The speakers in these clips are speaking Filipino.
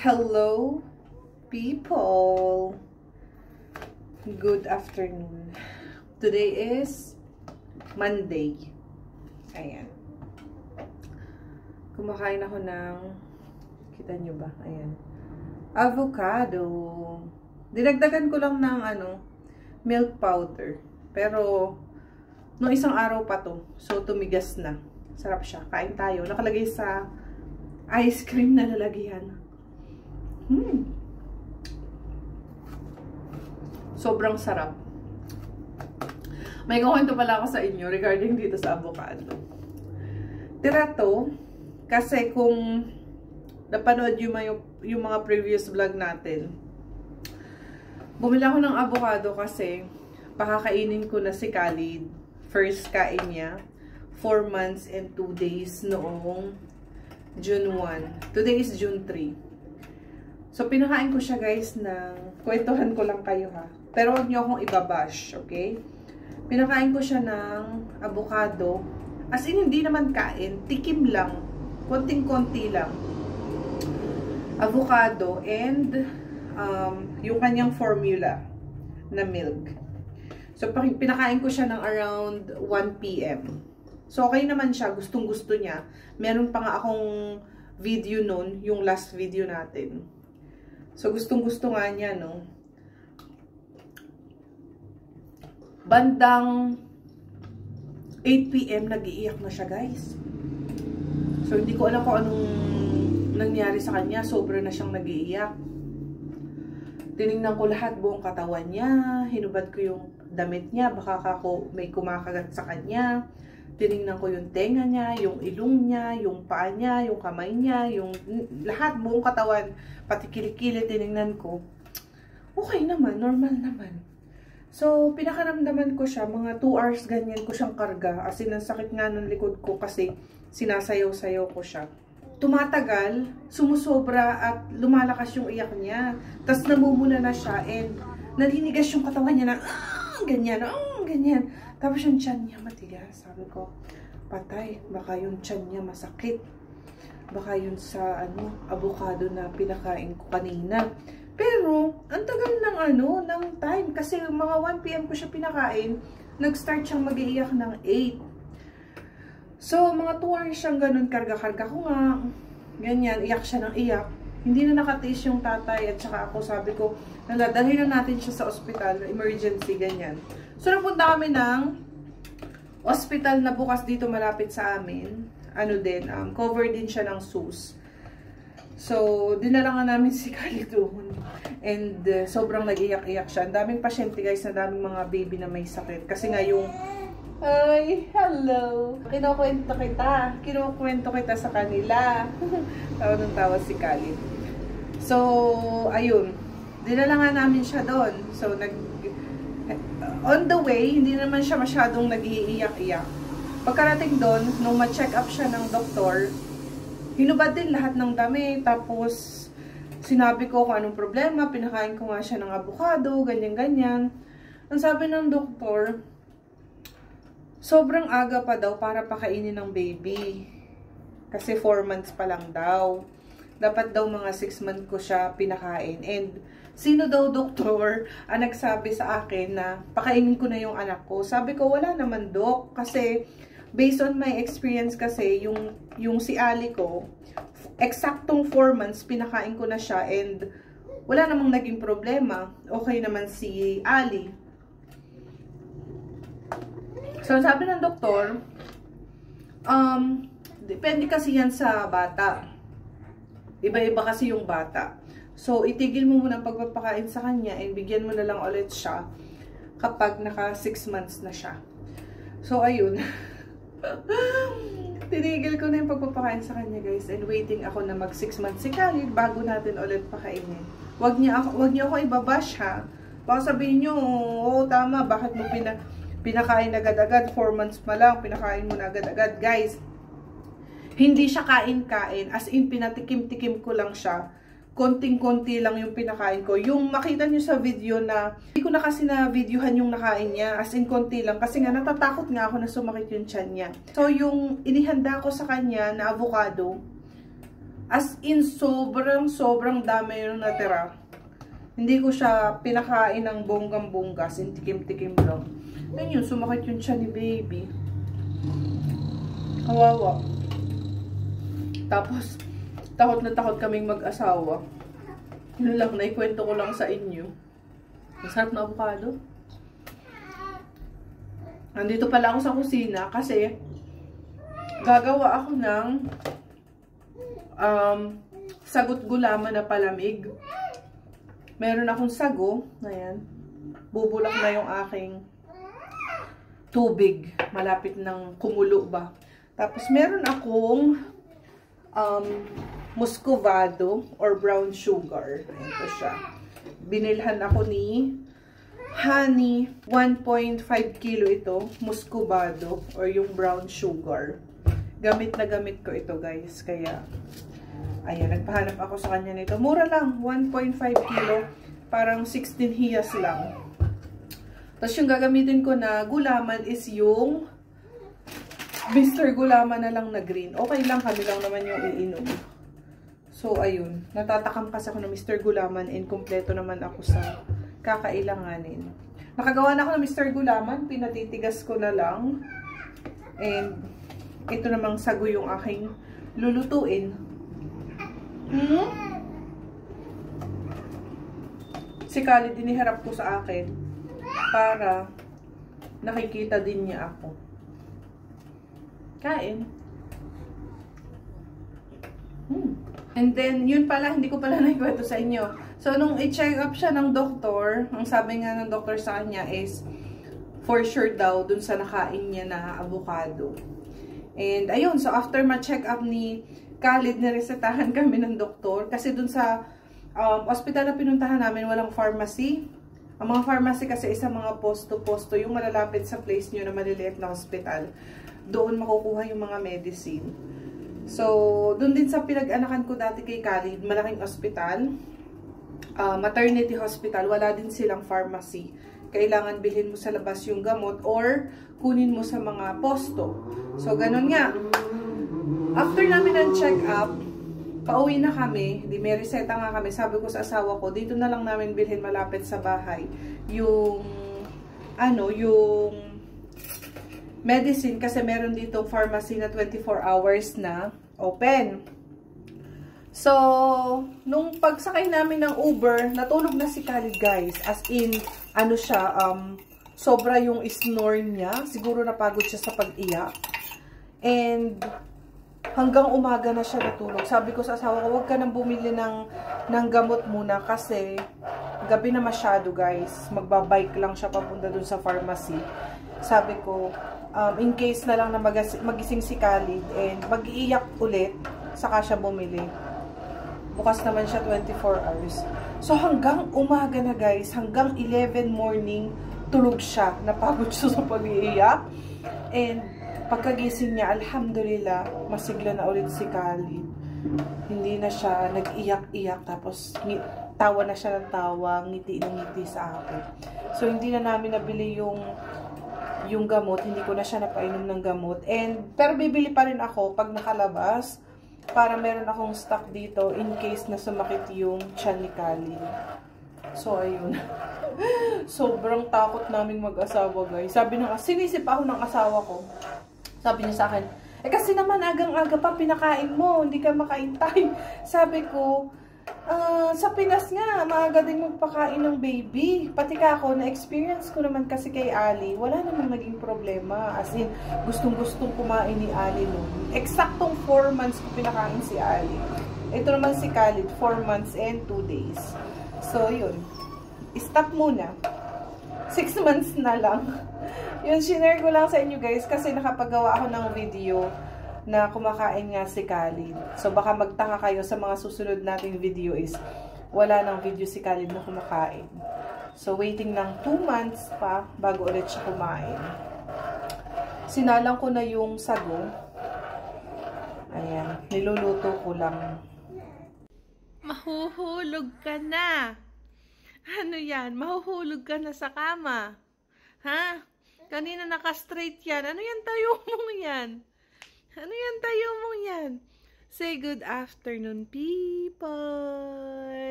Hello, people. Good afternoon. Today is Monday. Ayan. Kumakain ako ng, kita nyo ba? Ayan. Avocado. Dinagdagan ko lang ng milk powder. Pero, nung isang araw pa to. So, tumigas na. Sarap siya. Kain tayo. Nakalagay sa ice cream na lalagyan. Sobrang sarap. May kukwento pala ako sa inyo regarding dito sa avocado. Tira to, kasi kung napanood yung mga previous vlog natin, bumili ako ng avocado kasi pakakainin ko na si Khalid. First kain niya, 4 months and 2 days noong June 1. Today is June 3. So, pinakain ko siya guys ng, kwentuhan ko lang kayo ha. Pero huwag niyo akong ibabash, okay? Pinakain ko siya ng avocado. As in, hindi naman kain. Tikim lang. Konting-konti lang. Avocado and yung kanyang formula na milk. So, pinakain ko siya ng around 1 PM. So, okay naman siya. Gustong-gusto niya. Meron pa nga akong video nun, yung last video natin. So, gustong-gusto nga niya, no? Bandang 8 PM, nag-iiyak na siya, guys. So, hindi ko alam kung anong nangyari sa kanya. Sobra na siyang nag-iiyak. Tinignan ko lahat, buong katawan niya. Hinubad ko yung damit niya. Baka ako may kumakagat sa kanya. Tinignan ko yung tenga niya, yung ilong niya, yung paa niya, yung kamay niya, yung lahat, buong katawan, pati kilikili, tinignan ko. Okay naman, normal naman. So, pinakaramdaman ko siya, mga 2 hours ganyan ko siyang karga. As in, ang sakit nga ng likod ko kasi sinasayaw-sayaw ko siya. Tumatagal, sumusobra at lumalakas yung iyak niya. Tapos namumuna na siya and naninigas yung katawan niya na, ganyan, ganyan. Tapos yung tiyan niya matigas. Sabi ko, patay. Baka yung tiyan niya masakit. Baka yun sa avocado na pinakain ko kanina. Pero, ang tagal ng time. Kasi mga 1 PM ko siya pinakain. Nag-start siyang mag-iiyak ng 8. So, mga 2 hours siyang ganun. Karga-karga ko nga. Ganyan, iyak siya ng iyak. Hindi na nakatiis yung tatay at saka ako. Sabi ko, dalhin na natin siya sa ospital. Emergency, ganyan. So, napunta kami ng hospital na bukas dito malapit sa amin. Covered din siya ng SUS. So, dinala nga namin si Khalid doon. And, sobrang nag-iyak-iyak siya. Ang daming pasyente guys, na daming mga baby na may sakit. Kasi nga yung, ay, hello! Kinukwento kita sa kanila. Tawa ng tawa si Khalid. So, ayun. Dinala nga namin siya doon. So, on the way, hindi naman siya masyadong nag-iiyak-iyak. Pagkarating doon, nung ma-check up siya ng doktor, hinubad din lahat ng dami. Tapos, sinabi ko kung anong problema. Pinakain ko nga siya ng avocado, ganyan-ganyan. Ang sabi ng doktor, sobrang aga pa daw para pakainin ng baby. Kasi 4 months pa lang daw. Dapat daw mga 6 months ko siya pinakain. And, sino daw doktor ang nagsabi sa akin na pakainin ko na yung anak ko? Sabi ko, wala naman dok. Kasi, based on my experience kasi, yung si Ali ko, eksaktong 4 months, pinakain ko na siya and wala namang naging problema. Okay naman si Ali. So, sabi ng doktor, depende kasi yan sa bata. Iba-iba kasi yung bata. So, itigil mo muna ang pagpapakain sa kanya and bigyan mo na lang ulit siya kapag naka 6 months na siya. So, ayun. Tinigil ko na yung pagpapakain sa kanya, guys. And waiting ako na mag 6 months si Khalid bago natin ulit pakainin. Wag niyo ako ibabash, ha? Baka sabihin niyo, oo, tama, bakit mo pinakain agad-agad? 4 months pa lang, pinakain mo na agad-agad. Guys, hindi siya kain-kain. As in, pinatikim-tikim ko lang siya. Konting-konti lang yung pinakain ko. Yung makita nyo sa video na, hindi ko na kasi na-videohan yung nakain niya. As in, konti lang. Kasi nga, natatakot nga ako na sumakit yung tiyan niya. So, yung inihanda ko sa kanya na avocado, As in, sobrang dami yung natira. Hindi ko siya pinakain ng bonggang-bongga. Tikim-tikim lang. Then yun, sumakit yung tiyan ni baby. Kawawa. Tapos, takot na takot kaming mag-asawa. Yun lang, naikwento ko lang sa inyo. Masarap na avocado. Nandito pala ako sa kusina kasi gagawa ako ng sagot gulaman na palamig. Meron akong sago. Ayan. Bubulak na yung aking tubig. Malapit ng kumulo ba. Tapos meron akong muscovado or brown sugar. Ito siya. Binilhan ako ni Honey. 1.5 kilo ito. Muscovado or yung brown sugar. Gamit na gamit ko ito, guys. Kaya, ayan, nagpahanap ako sa kanya nito. Mura lang. 1.5 kilo. Parang 16 hiyas lang. Tapos yung gagamitin ko na gulaman is yung Mr. Gulaman na lang na green. Okay lang, kami lang naman yung iinom. So, ayun. Natatakam kasi ako ng Mr. Gulaman and kompleto naman ako sa kakailanganin. Nakagawa na ako ng Mr. Gulaman. Pinatitigas ko na lang. And, ito namang sago yung aking lulutuin. Si Khalid diniharap ko sa akin para nakikita din niya ako. Kain. And then, yun pala, hindi ko pala naikwento sa inyo. So, nung i-check up siya ng doktor, ang sabi nga ng doktor sa kanya is, for sure daw, dun sa nakain niya na avocado. And, ayun, so after ma-check up ni Khalid, niresetahan kami ng doktor. Kasi dun sa hospital na pinuntahan namin, walang pharmacy. Ang mga pharmacy kasi isa mga posto-posto, yung malalapit sa place nyo na maliliit na hospital. Doon makukuha yung mga medicine. So, doon din sa pinag-anakan ko dati kay Khalid, malaking hospital, maternity hospital, wala din silang pharmacy. Kailangan bilhin mo sa labas yung gamot or kunin mo sa mga posto. So, ganun nga. After namin ng check-up, pauwi na kami, di may reseta nga kami, sabi ko sa asawa ko, dito na lang namin bilhin malapit sa bahay yung yung medicine kasi meron dito pharmacy na 24 hours na open. So, nung pagsakay namin ng Uber, natulog na si Khalid, guys. As in, sobra yung snore niya. Siguro napagod siya sa pag-iyak. And, hanggang umaga na siya natulog. Sabi ko sa asawa ko, huwag ka nang bumili ng gamot muna kasi gabi na masyado, guys. Magbabike lang siya papunta dun sa pharmacy. Sabi ko, in case na lang na magising si Khalid and mag-iiyak ulit, saka siya bumili. Bukas naman siya 24 hours. So, hanggang umaga na, guys, hanggang 11 morning, tulog siya. Napagod siya sa pag-iiyak. And, pagkagising niya, alhamdulillah, masigla na ulit si Khalid. Hindi na siya nag-iyak-iyak, tapos tawa na siya ng tawa, ngiti na ngiti sa akin. So, hindi na namin nabili yung gamot, hindi ko na siya napainom ng gamot. Pero bibili pa rin ako pag nakalabas, para meron akong stock dito in case na sumakit yung tiyan ni Khalid. So, ayun. Sobrang takot naming mag-asawa, guys. Sinisip ako ng asawa ko. Sabi niya sa akin, kasi naman agang-aga pa pinakain mo, hindi ka makaintay. Sabi ko, sa Pinas nga, maaga din magpakain ng baby. Pati ka ako, na-experience ko naman kasi kay Ali, wala namang naging problema. As in, gustong-gustong kumain ni Ali noon. Eksaktong 4 months ko pinakain si Ali. Ito naman si Khalid, 4 months and 2 days. So, yun. Stop muna. 6 months na lang. Yun, sinare ko lang sa inyo, guys, kasi nakapagawa ako ng video na kumakain nga si Khalid. So, baka magtaka kayo sa mga susunod nating video is wala nang video si Khalid na kumakain. So, waiting lang 2 months pa bago ulit siya kumain. Sinalang ko na yung sago. Ayan, niluluto ko lang. Mahuhulog ka na. Ano yan? Mahuhulog ka na sa kama. Ha? Kanina naka-straight yan. Ano yan tayo mong yan? Ano yan tayo mong yan? Say good afternoon, people.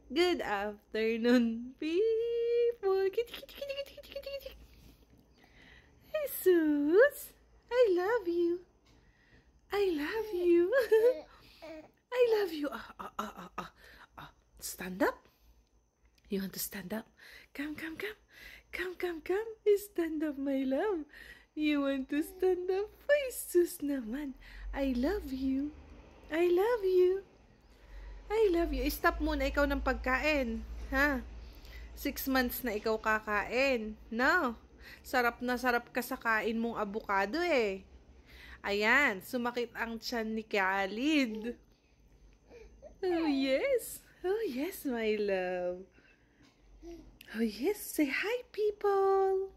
Good afternoon, people. Kitty, kitty, kitty, kitty, kitty, kitty, kitty. Jesus, I love you. I love you. I love you. Stand up. You want to stand up? Come, come, come. Come, come, come. Stand up, my love. You want to stand up? Jesus naman. I love you. I love you. I love you. Stop muna ikaw ng pagkain. Ha? 6 months na ikaw kakain. No? Sarap na sarap ka sa kain mong avocado eh. Ayan. Sumakit ang tiyan ni Khalid. Oh yes. Oh yes, my love. Oh yes. Say hi, people.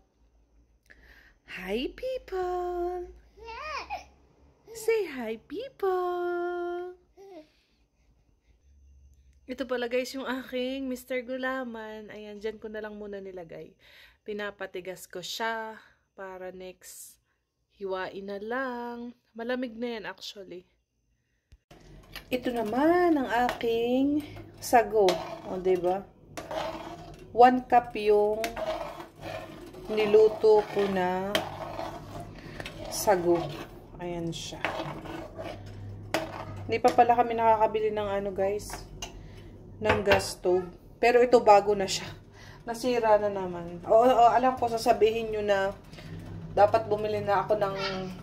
Hi, people. Say hi, people. Ito pala guys yung aking Mr. Gulaman. Ayan, dyan ko na lang muna nilagay. Pinapatigas ko siya para next hiwain na lang. Malamig na yan actually. Ito naman ang aking sago. O, diba? 1 cup yung niluto ko na sago. Ayan siya. Hindi pa pala kami nakakabili ng ano guys, ng gas stove. Pero ito bago na siya. Nasira na naman. Alam ko sasabihin nyo na dapat bumili na ako ng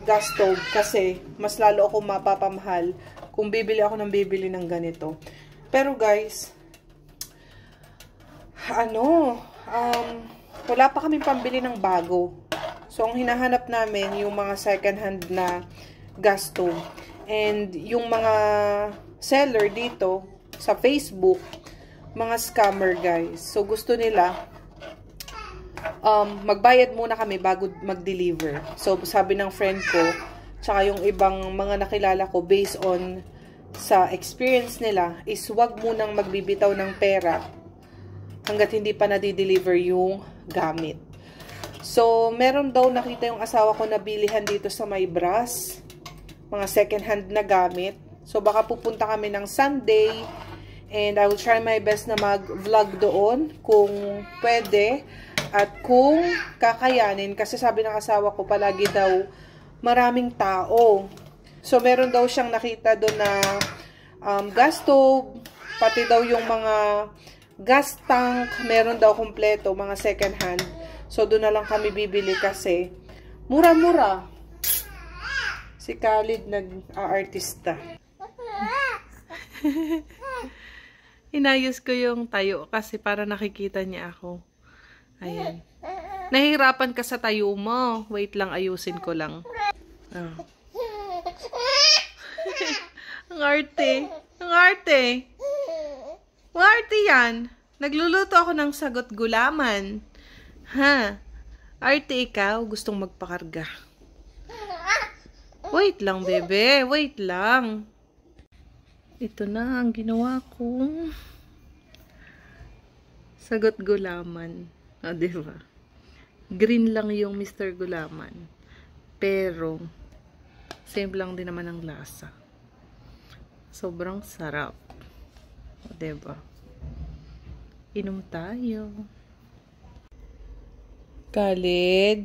gas stove kasi mas lalo ako mapapamahal kung bibili ako ng ganito. Pero guys, wala pa kaming pambili ng bago. So, ang hinahanap namin yung mga second hand na gas stove. And yung mga seller dito sa Facebook, mga scammer guys. So, gusto nila magbayad muna kami bago mag-deliver. So, sabi ng friend ko, tsaka yung ibang mga nakilala ko, based on sa experience nila, is wag munang magbibitaw ng pera hanggat hindi pa na-deliver yung gamit. So, meron daw nakita yung asawa ko na bilihan dito sa may brass, mga second hand na gamit. So, baka pupunta kami ng Sunday and I will try my best na mag-vlog doon kung pwede at kung kakayanin. Kasi sabi ng asawa ko palagi daw maraming tao. So, meron daw siyang nakita doon na gas stove, pati daw yung mga gas tank, meron daw kompleto, mga second hand. So, doon na lang kami bibili kasi mura-mura. Si Khalid nag-aartista. Inayos ko yung tayo kasi para nakikita niya ako. Ayan. Nahihirapan ka sa tayo mo. Wait lang, ayusin ko lang. Oh. Ang arte. Ang arte. Ang arte yan. Nagluluto ako ng sagot gulaman. Ha? Arte ikaw, gustong magpakarga. Wait lang, bebe. Wait lang. Ito na ang ginawa kong sagot gulaman. O, diba? Green lang yung Mr. Gulaman. Pero, same lang din naman ang lasa. Sobrang sarap. O, diba? Inom tayo. Khalid.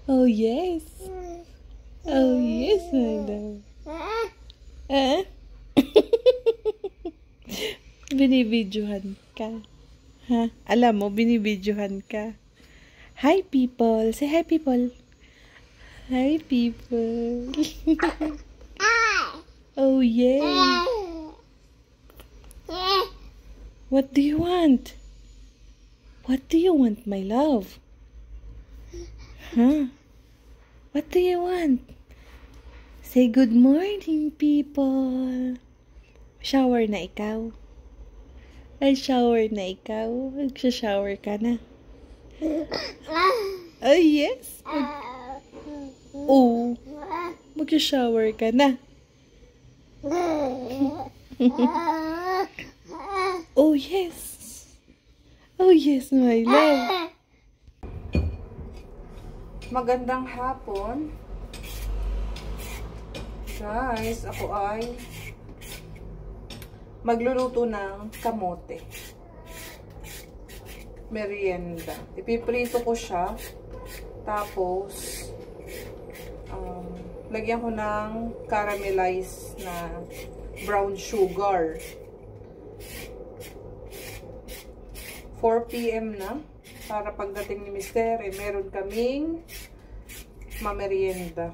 Oh, yes. Oh, yes, my love. Binibidyohan ka. Ha? Alam mo, binibidyohan ka. Hi, people. Say hi, people. Hi, people. Oh, yeah. What do you want? What do you want, my love? Huh? What do you want? Say good morning, people. Shower na ikaw. Ay, shower na ikaw. Magsha-shower ka na. Oh, yes. Oh, magsha-shower ka na. Oh, yes. Oh, yes, my love. Magandang hapon. Guys, ako ay magluluto ng kamote. Merienda. Ipiprito ko siya. Tapos, lagyan ko ng caramelized na brown sugar. 4 PM na. Para pagdating ni Mister, meron kaming mamerienda.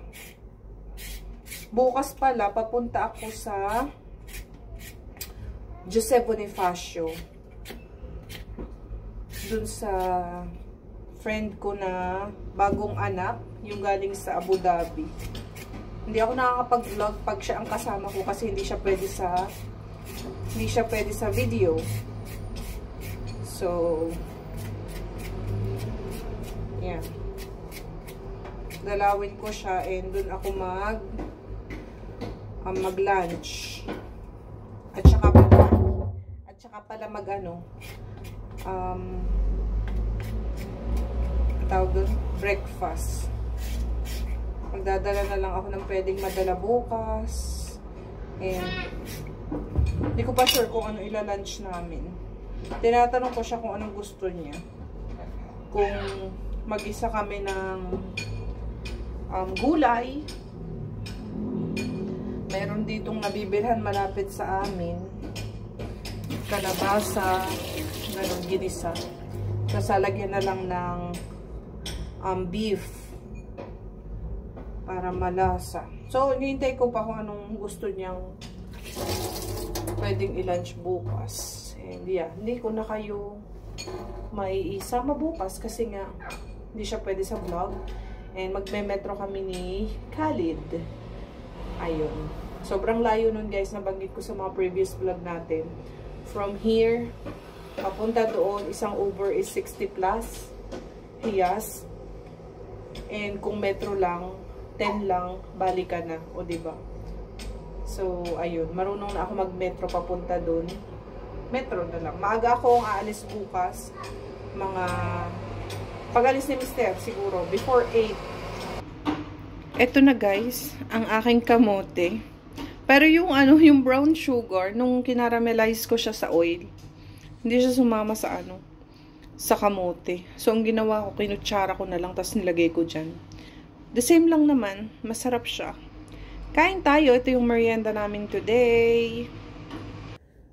Bukas pala, papunta ako sa Jose Bonifacio. Dun sa friend ko na bagong anak, yung galing sa Abu Dhabi. Hindi ako nakakapag-vlog pag siya ang kasama ko kasi hindi siya pwede sa video. So, yeah. Dalawin ko siya and dun ako mag-lunch. At saka pala tawag dun, breakfast. Magdadala na lang ako ng pwedeng madala bukas. And hindi ko pa sure kung ano ila-lunch namin. Tinatanong ko siya kung anong gusto niya. Kung mag-isa kami ng gulay. Meron ditong nabibilhan malapit sa amin. Kalabasa, ganun, ginisa. Kasalagyan na lang ng beef para malasa. So, hinihintay ko pa kung anong gusto niyang pwedeng i-lunch bukas. And yeah, hindi ko na kayo maiisama bukas kasi nga hindi siya pwede sa vlog. And magme-metro kami ni Khalid. Ayun. Sobrang layo nun guys, nabanggit ko sa mga previous vlog natin. From here, papunta doon, isang Uber is 60 plus. Hiyas. And kung metro lang, 10 lang, balikan na. O diba? So, ayun. Marunong na ako mag-metro papunta doon. Metro na lang. Maaga akong aalis bukas. Pag-alis ni Mister, siguro, before 8. Eto na guys, ang aking kamote. Pero yung brown sugar, nung kinaramelize ko siya sa oil, hindi siya sumama sa sa kamote. So, ang ginawa ko, kinutsara ko na lang, tapos nilagay ko dyan. The same lang naman, masarap siya. Kain tayo, ito yung merienda namin today.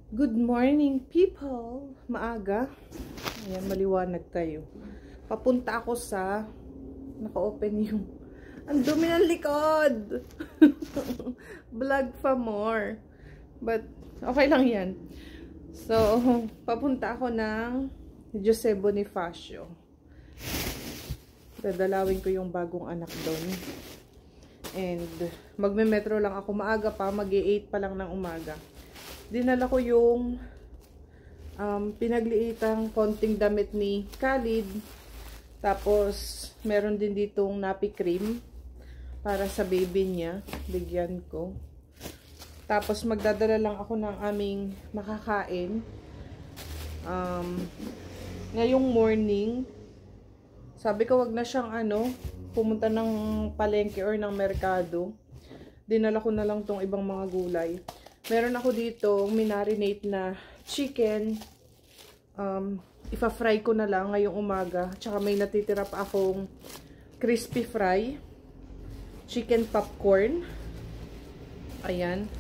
Good morning, people! Maaga. Ayan, maliwanag tayo. Papunta ako sa... Naka-open yung... Ang dumi ng likod! Vlog pa more. But, okay lang yan. So, papunta ako ng Jose Bonifacio. Dadalawin ko yung bagong anak doon. And, magme-metro lang ako. Maaga pa, mag-8 pa lang ng umaga. Dinala ko yung pinagliitang konting damit ni Khalid. Tapos, meron din ditong nappy cream para sa baby niya. Bigyan ko. Tapos, magdadala lang ako ng aming makakain. Ngayong morning, sabi ko wag na siyang pumunta ng palengke or ng merkado. Dinala ko na lang tong ibang mga gulay. Meron ako dito minarinate na chicken. Ipa-fry ko na lang ngayong umaga. Tsaka may natitira pa akong crispy fry. Chicken popcorn. Ayan.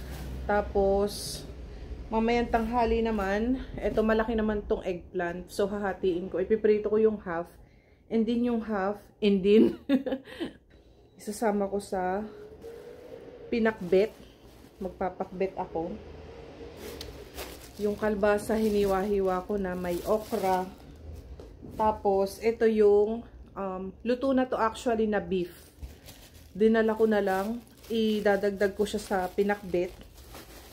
Tapos, mamayang tanghali naman, eto malaki naman tong eggplant. So, hahatiin ko. Ipiprito ko yung half. And din yung half. And din, isasama ko sa pinakbet. Magpapakbet ako. Yung kalbasa, hiniwa-hiwa ko na may okra. Tapos, ito yung, luto na to actually na beef. Dinala ko na lang. Idadagdag ko siya sa pinakbet.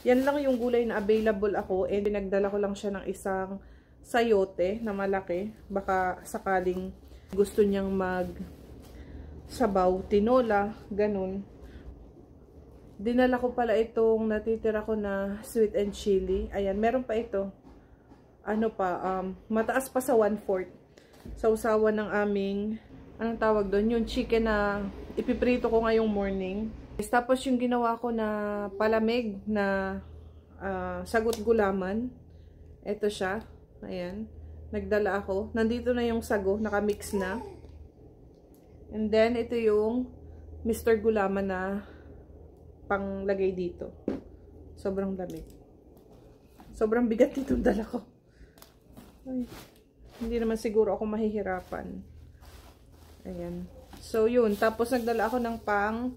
Yan lang yung gulay na available ako. And pinagdala ko lang siya ng isang sayote na malaki. Baka sakaling gusto niyang sabaw, tinola, ganun. Dinala ko pala itong natitira ko na sweet and chili. Ayan, meron pa ito. Mataas pa sa 1/4. Sausawan ng aming anong tawag doon? Yung chicken na ipiprito ko ngayong morning. Tapos yung ginawa ko na palamig na sagot gulaman. Ito siya. Ayan. Nagdala ako. Nandito na yung sago. Nakamix na. And then, ito yung Mr. Gulaman na panglagay dito. Sobrang lamig. Sobrang bigat itong dala ko. Ay, hindi naman siguro ako mahihirapan. Ayan. So, yun. Tapos, nagdala ako ng pang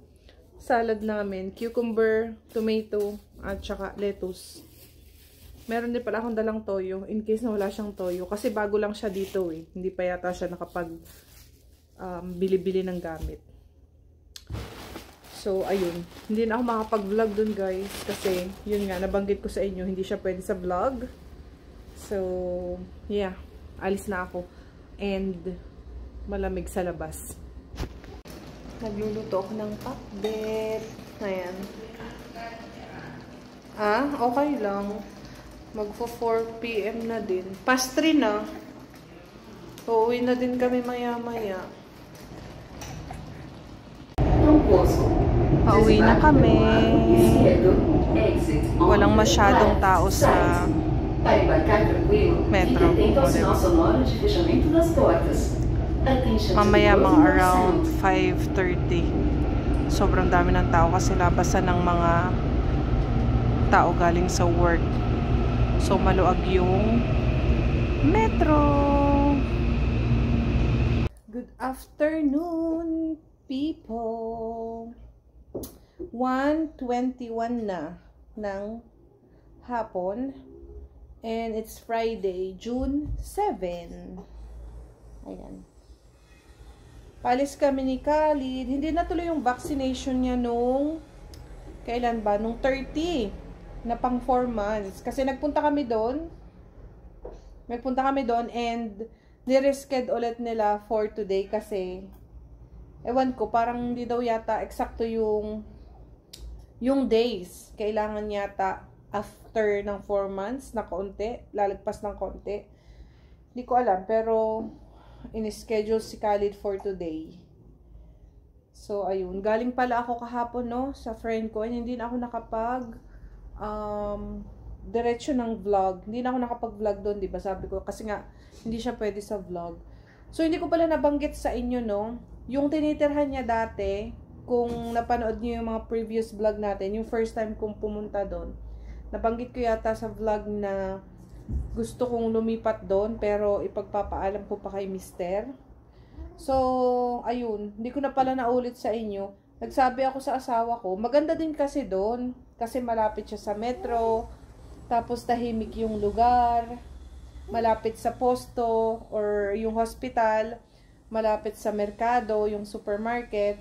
salad namin. Cucumber, tomato, at saka lettuce. Meron din pala akong dalang toyo. In case na wala siyang toyo. Kasi bago lang siya dito eh. Hindi pa yata siya nakapag bili-bili ng gamit. So, ayun. Hindi na ako makapag-vlog dun, guys. Kasi, yun nga, nabanggit ko sa inyo, hindi siya pwede sa vlog. So, yeah. Alis na ako. And, malamig sa labas. Nagluluto ako ng pakbet. Ayan. Okay lang. Magpo 4 PM na din. Past 3 na. Uuwi na din kami maya-maya. Pauwi na kami. Walang masyadong tao sa metro. Mamaya mga around 5:30. Sobrang dami ng tao kasi labasan ng mga tao galing sa work. So maluag yung metro. Good afternoon, people. 1:21 na ng hapon. And it's Friday, June 7. Ayan. Palis kami ni Khalid. Hindi natuloy yung vaccination niya nung kailan ba? Nung 30 na pang 4 months. Kasi nagpunta kami doon. And niresked ulit nila for today kasi ewan ko, parang hindi daw yata eksakto yung days. Kailangan yata after ng 4 months na konti, lalagpas ng konti. Hindi ko alam, pero in-schedule si Khalid for today. So, ayun. Galing pala ako kahapon, no, sa friend ko. And hindi na ako nakapag diretso ng vlog. Hindi na ako nakapag-vlog doon, di ba? Sabi ko, kasi nga, hindi siya pwede sa vlog. So, hindi ko pala nabanggit sa inyo, no, yung tinitirhan niya dati, kung napanood niyo yung mga previous vlog natin, yung first time kong pumunta doon, nabanggit ko yata sa vlog na gusto kong lumipat doon, pero ipagpapaalam ko pa kay Mister. So, ayun, hindi ko na pala naulit sa inyo. Nagsabi ako sa asawa ko, maganda din kasi doon, kasi malapit siya sa metro, tapos tahimik yung lugar, malapit sa posto or yung hospital, malapit sa merkado, yung supermarket.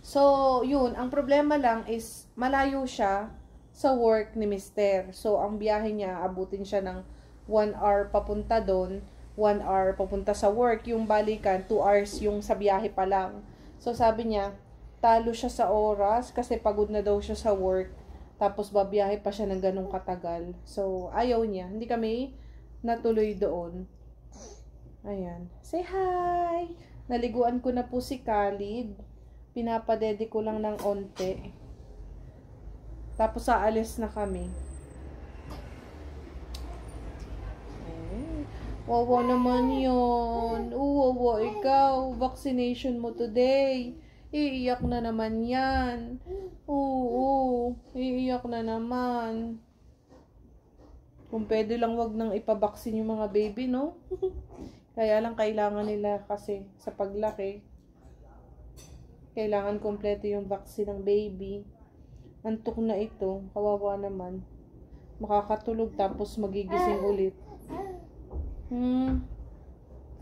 So, yun, ang problema lang is malayo siya sa work ni Mister. So, ang biyahe niya, abutin siya ng 1 hour papunta doon, 1 hour papunta sa work. Yung balikan, 2 hours yung sa biyahe pa lang. So, sabi niya, talo siya sa oras kasi pagod na daw siya sa work. Tapos, babiyahe pa siya ng ganong katagal. So, ayaw niya. Hindi kami natuloy doon. Ayan. Say hi! Naliguan ko na po si Khalid. Pinapadede ko lang ng onte. Tapos aalis na kami. Wawa naman yun. Wawa ikaw. Vaccination mo today. Iiyak na naman yan. Oo. Iiyak na naman. Kung pwede lang wag nang ipabaksin yung mga baby, no? Kaya lang kailangan nila kasi sa paglaki. Kailangan kompleto yung vaccine ng baby. Antok na ito. Kawawa naman. Makakatulog tapos magigising ulit.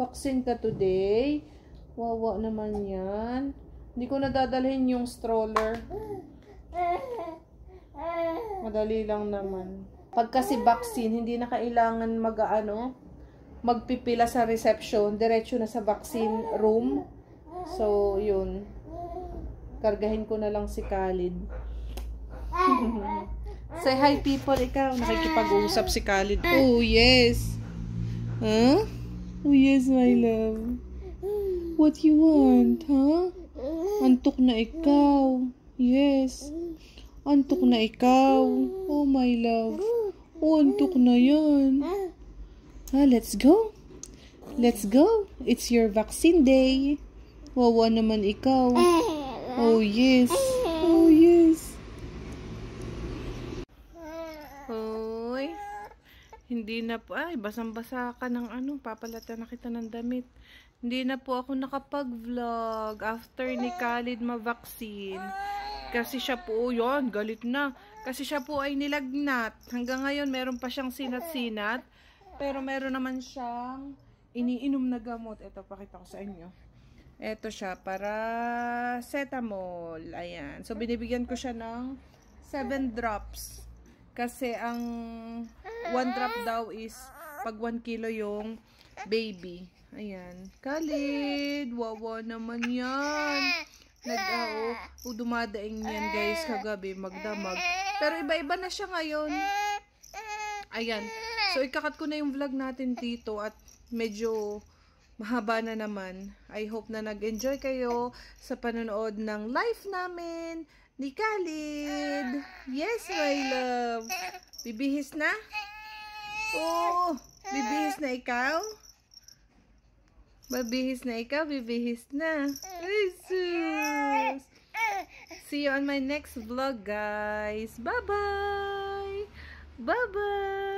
Vaccine ka today? Wawa naman yan. Hindi ko nadadalhin yung stroller. Madali lang naman. Pag kasi vaccine, hindi na kailangan magpipila sa reception. Diretso na sa vaccine room. So, yun. Kargahin ko na lang si Khalid. Say hi people, ikaw. Nakikipag-uusap si Khalid. Oh, yes. Huh? Oh, yes, my love. What you want, huh? Antok na ikaw. Yes. Antok na ikaw. Oh, my love. Oh, antok na yan. Let's go. Let's go. It's your vaccine day. Wawa naman ikaw. Oh, yes. Oh, yes. Hoy. Hindi na po. Ay, basang-basa ka ng ano. Papalatan na kita ng damit. Hindi na po ako nakapag-vlog after ni Khalid ma-vaccine. Kasi siya po, yun, galit na. Kasi siya po ay nilagnat. Hanggang ngayon, meron pa siyang sinat-sinat. Pero meron naman siyang iniinom na gamot. Ito, pakita ko sa inyo. Ito siya, paracetamol. Ayan. So, binibigyan ko siya ng 7 drops. Kasi ang 1 drop daw is pag 1 kilo yung baby. Ayan. Khalid, wawa naman yan. Dumadaing yan guys kagabi, magdamag. Pero iba-iba na siya ngayon. Ayan. So, ikakat ko na yung vlog natin dito at medyo mahaba na naman. I hope na nag-enjoy kayo sa panonood ng live namin ni Khalid. Yes, my love. Bibihis na? Oh, bibihis na ikaw? Babihis na ikaw? Bibihis na. Jesus. See you on my next vlog, guys. Bye-bye. Bye-bye.